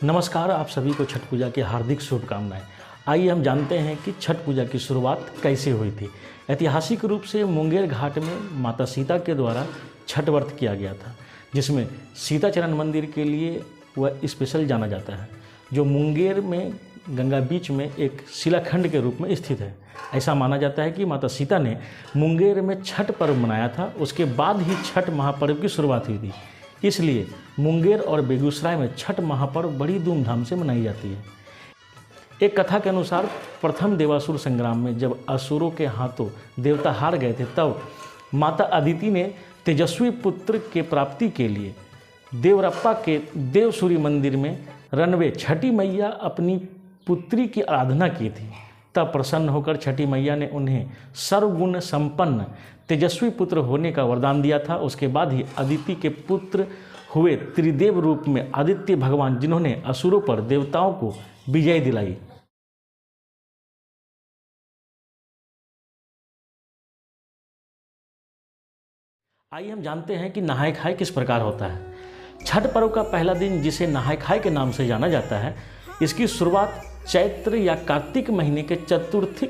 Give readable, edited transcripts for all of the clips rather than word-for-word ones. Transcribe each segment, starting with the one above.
नमस्कार, आप सभी को छठ पूजा की हार्दिक शुभकामनाएं। आइए हम जानते हैं कि छठ पूजा की शुरुआत कैसे हुई थी। ऐतिहासिक रूप से मुंगेर घाट में माता सीता के द्वारा छठ व्रत किया गया था, जिसमें सीताचरण मंदिर के लिए वह स्पेशल जाना जाता है, जो मुंगेर में गंगा बीच में एक शिलाखंड के रूप में स्थित है। ऐसा माना जाता है कि माता सीता ने मुंगेर में छठ पर्व मनाया था, उसके बाद ही छठ महापर्व की शुरुआत हुई थी। इसलिए मुंगेर और बेगूसराय में छठ महापर्व बड़ी धूमधाम से मनाई जाती है। एक कथा के अनुसार प्रथम देवासुर संग्राम में जब असुरों के हाथों देवता हार गए थे, तब माता अदिति ने तेजस्वी पुत्र के प्राप्ति के लिए देवरप्पा के देवसूरी मंदिर में रनवे छठी मैया अपनी पुत्री की आराधना की थी। तब प्रसन्न होकर छठी मैया ने उन्हें सर्वगुण संपन्न तेजस्वी पुत्र होने का वरदान दिया था। उसके बाद ही अदिति के पुत्र हुए त्रिदेव रूप में आदित्य भगवान, जिन्होंने असुरों पर देवताओं को विजय दिलाई। आइए हम जानते हैं कि नहाय खाय किस प्रकार होता है। छठ पर्व का पहला दिन, जिसे नहाय खाय के नाम से जाना जाता है, इसकी शुरुआत चैत्र या कार्तिक महीने के चतुर्थी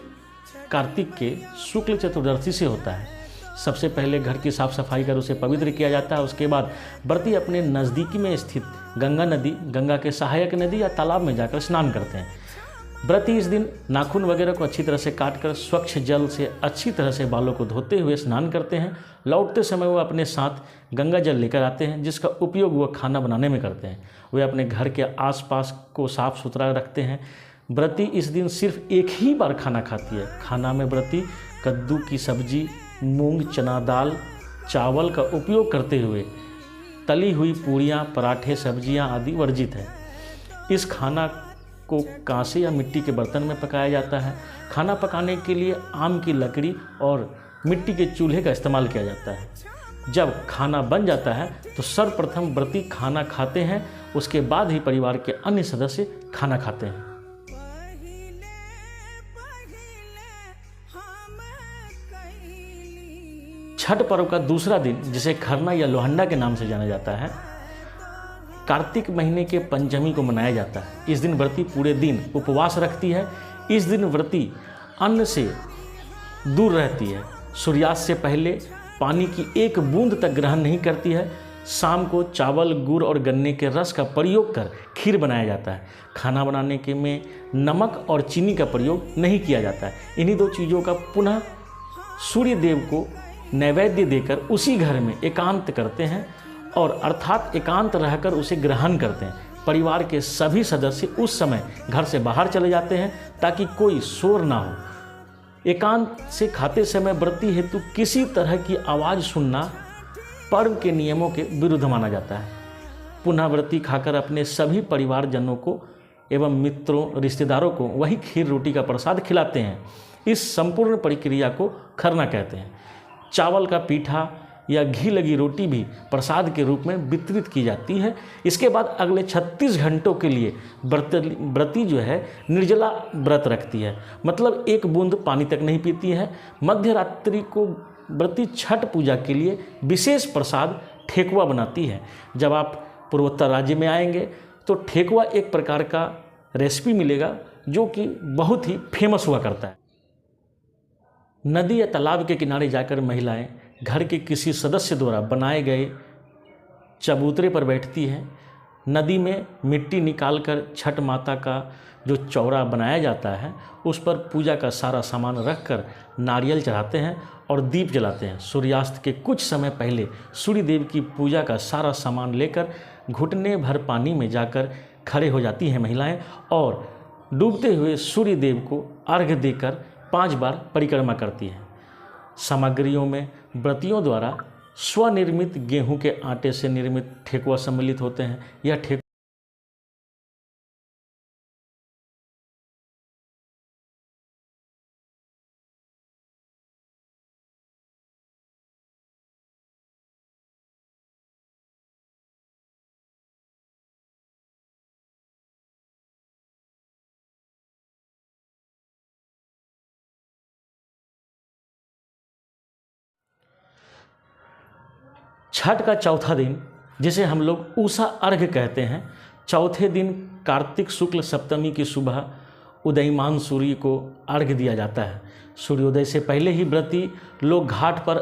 कार्तिक के शुक्ल चतुर्दशी से होता है। सबसे पहले घर की साफ सफाई कर उसे पवित्र किया जाता है। उसके बाद व्रती अपने नज़दीकी में स्थित गंगा नदी, गंगा के सहायक नदी या तालाब में जाकर स्नान करते हैं। व्रती इस दिन नाखून वगैरह को अच्छी तरह से काटकर स्वच्छ जल से अच्छी तरह से बालों को धोते हुए स्नान करते हैं। लौटते समय वह अपने साथ गंगा जल लेकर आते हैं, जिसका उपयोग वह खाना बनाने में करते हैं। वे अपने घर के आसपास को साफ सुथरा रखते हैं। व्रती इस दिन सिर्फ एक ही बार खाना खाती है। खाना में व्रती कद्दू की सब्जी, मूंग, चना दाल, चावल का उपयोग करते हुए तली हुई पूड़ियाँ, पराठे, सब्जियाँ आदि वर्जित है। इस खाना को कांसे या मिट्टी के बर्तन में पकाया जाता है। खाना पकाने के लिए आम की लकड़ी और मिट्टी के चूल्हे का इस्तेमाल किया जाता है। जब खाना बन जाता है तो सर्वप्रथम व्रती खाना खाते हैं, उसके बाद ही परिवार के अन्य सदस्य खाना खाते हैं। छठ पर्व का दूसरा दिन, जिसे खरना या लोहंडा के नाम से जाना जाता है, कार्तिक महीने के पंचमी को मनाया जाता है। इस दिन व्रती पूरे दिन उपवास रखती है। इस दिन व्रती अन्न से दूर रहती है। सूर्यास्त से पहले पानी की एक बूंद तक ग्रहण नहीं करती है। शाम को चावल, गुड़ और गन्ने के रस का प्रयोग कर खीर बनाया जाता है। खाना बनाने के में नमक और चीनी का प्रयोग नहीं किया जाता है। इन्हीं दो चीज़ों का पुनः सूर्य देव को नैवेद्य देकर उसी घर में एकांत करते हैं, और अर्थात एकांत रहकर उसे ग्रहण करते हैं। परिवार के सभी सदस्य उस समय घर से बाहर चले जाते हैं ताकि कोई शोर ना हो। एकांत से खाते समय व्रती हेतु किसी तरह की आवाज़ सुनना पर्व के नियमों के विरुद्ध माना जाता है। पुनः व्रती खाकर अपने सभी परिवारजनों को एवं मित्रों, रिश्तेदारों को वही खीर रोटी का प्रसाद खिलाते हैं। इस संपूर्ण प्रक्रिया को खरना कहते हैं। चावल का पीठा या घी लगी रोटी भी प्रसाद के रूप में वितरित की जाती है। इसके बाद अगले 36 घंटों के लिए व्रती जो है निर्जला व्रत रखती है, मतलब एक बूंद पानी तक नहीं पीती है। मध्य रात्रि को व्रती छठ पूजा के लिए विशेष प्रसाद ठेकुआ बनाती है। जब आप पूर्वोत्तर राज्य में आएंगे तो ठेकुआ एक प्रकार का रेसिपी मिलेगा जो कि बहुत ही फेमस हुआ करता है। नदी या तालाब के किनारे जाकर महिलाएं घर के किसी सदस्य द्वारा बनाए गए चबूतरे पर बैठती हैं। नदी में मिट्टी निकालकर छठ माता का जो चौरा बनाया जाता है, उस पर पूजा का सारा सामान रखकर नारियल चढ़ाते हैं और दीप जलाते हैं। सूर्यास्त के कुछ समय पहले सूर्य देव की पूजा का सारा सामान लेकर घुटने भर पानी में जाकर खड़े हो जाती हैं महिलाएं, और डूबते हुए सूर्य देव को अर्घ्य देकर 5 बार परिक्रमा करती हैं। सामग्रियों में व्रतियों द्वारा स्वनिर्मित गेहूं के आटे से निर्मित ठेकुआ सम्मिलित होते हैं। यह ठेकुआ छठ का चौथा दिन, जिसे हम लोग उषा अर्घ्य कहते हैं, चौथे दिन कार्तिक शुक्ल सप्तमी की सुबह उदयमान सूर्य को अर्घ्य दिया जाता है। सूर्योदय से पहले ही व्रती लोग घाट पर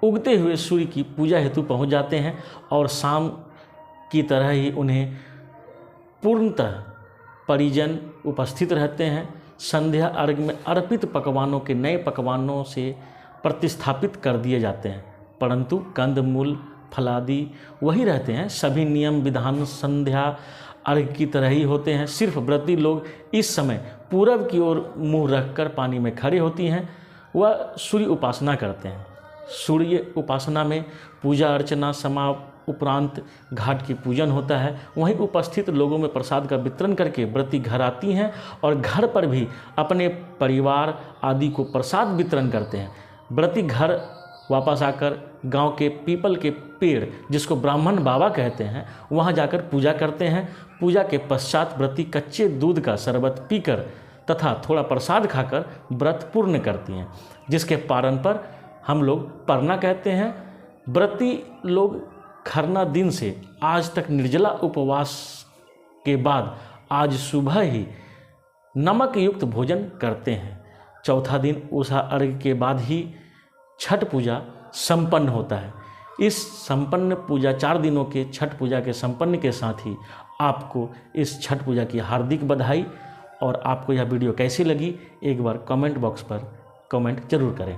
उगते हुए सूर्य की पूजा हेतु पहुंच जाते हैं और शाम की तरह ही उन्हें पूर्णतः परिजन उपस्थित रहते हैं। संध्या अर्घ्य में अर्पित पकवानों के नए पकवानों से प्रतिस्थापित कर दिए जाते हैं, परंतु कंदमूल फलादि वही रहते हैं। सभी नियम विधान संध्या अर्घ्य की तरह ही होते हैं। सिर्फ व्रती लोग इस समय पूरब की ओर मुंह रखकर पानी में खड़े होती हैं, वह सूर्य उपासना करते हैं। सूर्य उपासना में पूजा अर्चना उपरांत घाट की पूजन होता है। वहीं उपस्थित लोगों में प्रसाद का वितरण करके व्रती घर आती हैं और घर पर भी अपने परिवार आदि को प्रसाद वितरण करते हैं। व्रती घर वापस आकर गांव के पीपल के पेड़, जिसको ब्राह्मण बाबा कहते हैं, वहां जाकर पूजा करते हैं। पूजा के पश्चात व्रती कच्चे दूध का शरबत पीकर तथा थोड़ा प्रसाद खाकर व्रत पूर्ण करती हैं, जिसके पारण पर हम लोग परना कहते हैं। व्रती लोग खरना दिन से आज तक निर्जला उपवास के बाद आज सुबह ही नमक युक्त भोजन करते हैं। चौथा दिन उषा अर्घ्य के बाद ही छठ पूजा संपन्न होता है। इस संपन्न पूजा 4 दिनों के छठ पूजा के संपन्न के साथ ही आपको इस छठ पूजा की हार्दिक बधाई। और आपको यह वीडियो कैसी लगी एक बार कमेंट बॉक्स पर कमेंट जरूर करें।